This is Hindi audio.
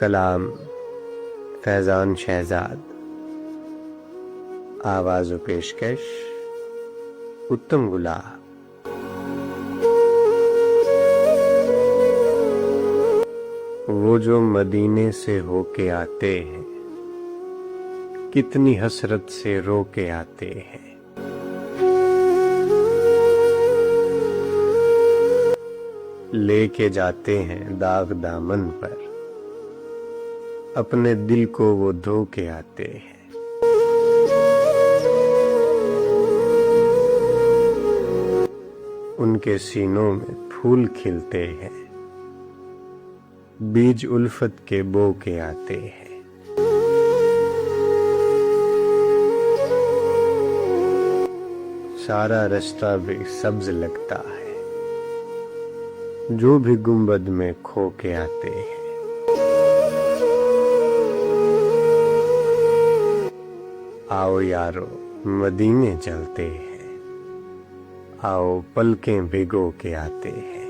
कलाम फैजान शहजाद। आवाज़ व पेशकश उत्तम गुलाब। वो जो मदीने से होके आते हैं, कितनी हसरत से रो के आते हैं। लेके जाते हैं दाग दामन पर, अपने दिल को वो धो के आते हैं। उनके सीनों में फूल खिलते हैं, बीज उल्फत के बो के आते हैं। सारा रास्ता भी सब्ज लगता है, जो भी गुंबद में खो के आते हैं। आओ यारो मदीने चलते हैं, आओ पलकें भिगो के आते हैं।